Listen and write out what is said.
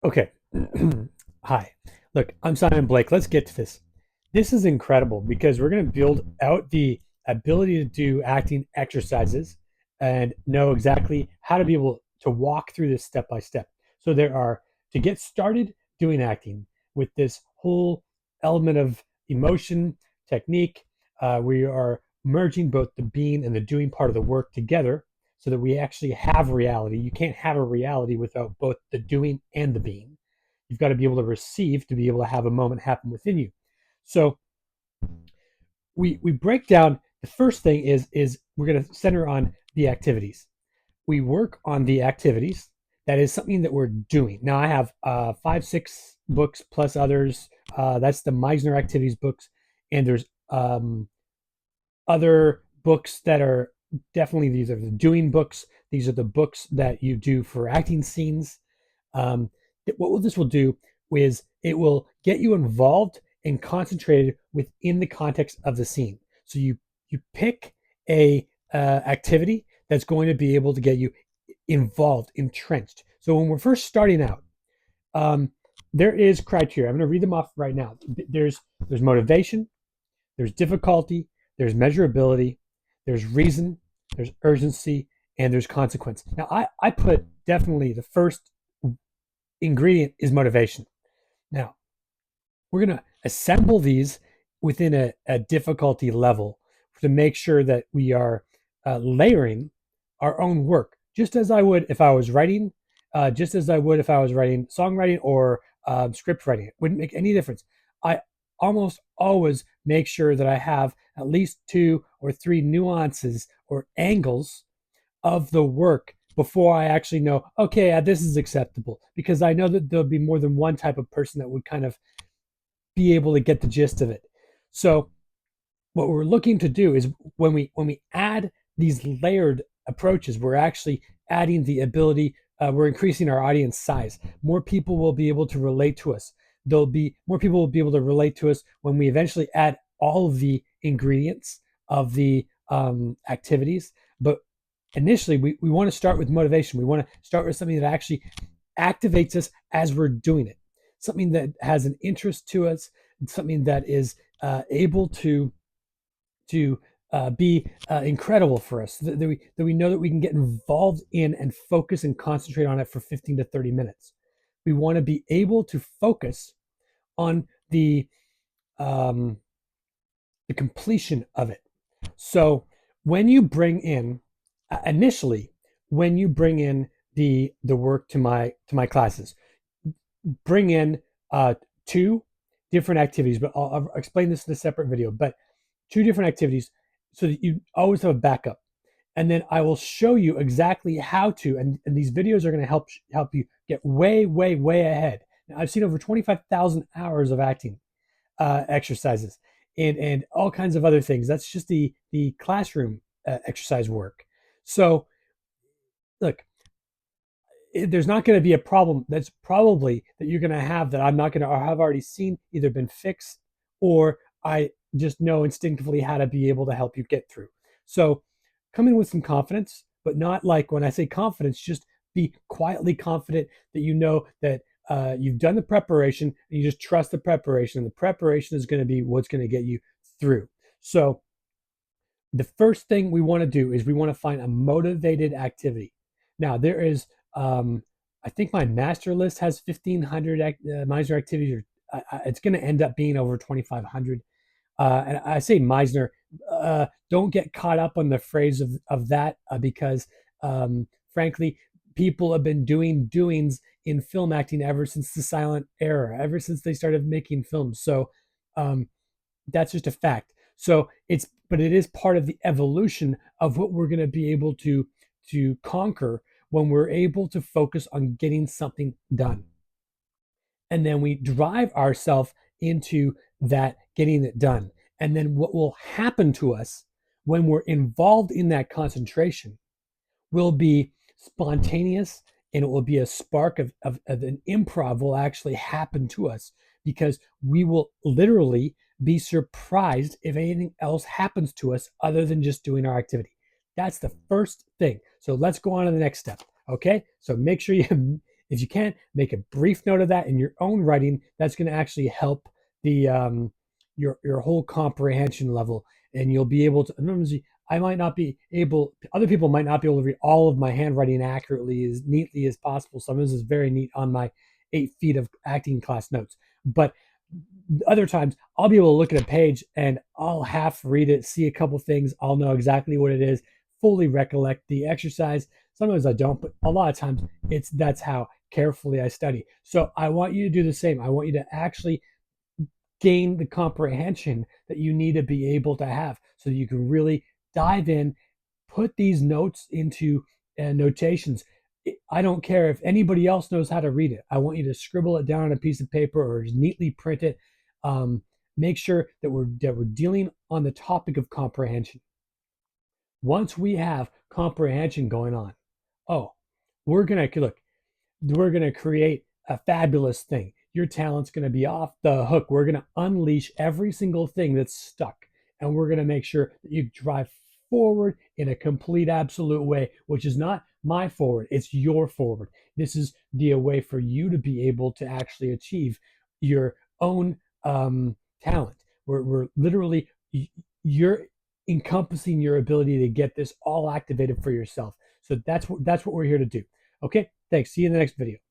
Okay. Hi. Look, I'm Simon Blake. Let's get to this. This is incredible because we're going to build out the ability to do acting exercises and know exactly how to be able to walk through this step by step. So there are to get started doing acting with this whole element of emotion, technique. We are merging both the being and the doing part of the work together so that we actually have reality. You can't have a reality without both the doing and the being. You've got to be able to receive to be able to have a moment happen within you. So we break down the first thing is we're going to center on the activities. We work on the activities. That is something that we're doing. Now I have 5, 6 books plus others. That's the Meisner activities books, and there's other books that are definitely these are the doing books. These are the books that you do for acting scenes. Um, what this will do is it will get you involved and concentrated within the context of the scene. So you pick a activity that's going to be able to get you involved, entrenched. So when we're first starting out, um, there is criteria. I'm going to read them off right now. There's motivation, there's difficulty, there's measurability, there's reason, there's urgency, and there's consequence. Now, I put definitely the first ingredient is motivation. Now, we're going to assemble these within a difficulty level to make sure that we are layering our own work, just as I would if I was writing, just as I would if I was writing songwriting or script writing. It wouldn't make any difference. I almost always make sure that I have at least 2 or 3 nuances or angles of the work before I actually know, okay, this is acceptable. Because I know that there'll be more than one type of person that would kind of be able to get the gist of it. So what we're looking to do is when we add these layered approaches, we're actually adding the ability. We're increasing our audience size. More people will be able to relate to us. There'll be more people will be able to relate to us when we eventually add all of the ingredients of the activities. But initially, we want to start with motivation. We want to start with something that actually activates us as we're doing it, something that has an interest to us, something that is able to be incredible for us, that we know that we can get involved in and focus and concentrate on it for 15 to 30 minutes. We want to be able to focus on um, the completion of it. So when you bring in initially, when you bring in the work to my classes, bring in 2 different activities, but I'll explain this in a separate video. But 2 different activities so that you always have a backup. And then I will show you exactly how to, and these videos are going to help you get way, way, way ahead. Now, I've seen over 25,000 hours of acting exercises and all kinds of other things. That's just the classroom exercise work. So look, there's not going to be a problem that's probably that you're going to have that I'm not going to or have already seen either been fixed or I just know instinctively how to be able to help you get through. So come in with some confidence, but not like when I say confidence, just be quietly confident that you know that you've done the preparation and you just trust the preparation. And the preparation is going to be what's going to get you through. So the first thing we want to do is we want to find a motivated activity. Now there is, I think my master list has 1,500 Meisner activities, or it's going to end up being over 2,500. And I say Meisner, don't get caught up on the phrase of that because, frankly, people have been doing doings in film acting ever since the silent era, ever since they started making films. So um, that's just a fact. So but it is part of the evolution of what we're going to be able to conquer when we're able to focus on getting something done. And then we drive ourselves into that getting it done. And then what will happen to us when we're involved in that concentration will be spontaneous, and it will be a spark of an improv will actually happen to us because we will literally be surprised if anything else happens to us other than just doing our activity. That's the first thing. So let's go on to the next step. Okay. So make sure you If you can't, make a brief note of that in your own writing. That's going to actually help the your whole comprehension level, and you'll be able to. Remember, I might not be able. Other people might not be able to read all of my handwriting accurately, as neatly as possible. Some of this is very neat on my 8 feet of acting class notes, but other times I'll be able to look at a page and I'll half read it, see a couple things, I'll know exactly what it is, fully recollect the exercise. Sometimes I don't, but a lot of times that's how carefully I study. So I want you to do the same. I want you to actually gain the comprehension that you need to be able to have so that you can really dive in, put these notes into notations. I don't care if anybody else knows how to read it. I want you to scribble it down on a piece of paper or just neatly print it. Um, Make sure that we're dealing on the topic of comprehension. Once we have comprehension going on, oh, we're gonna look. We're going to create a fabulous thing. Your talent's going to be off the hook. We're going to unleash every single thing that's stuck. And we're going to make sure that you drive forward in a complete, absolute way, which is not my forward, it's your forward. This is the way for you to be able to actually achieve your own talent. We're literally, you're encompassing your ability to get this all activated for yourself. So that's what we're here to do. Okay, thanks. See you in the next video.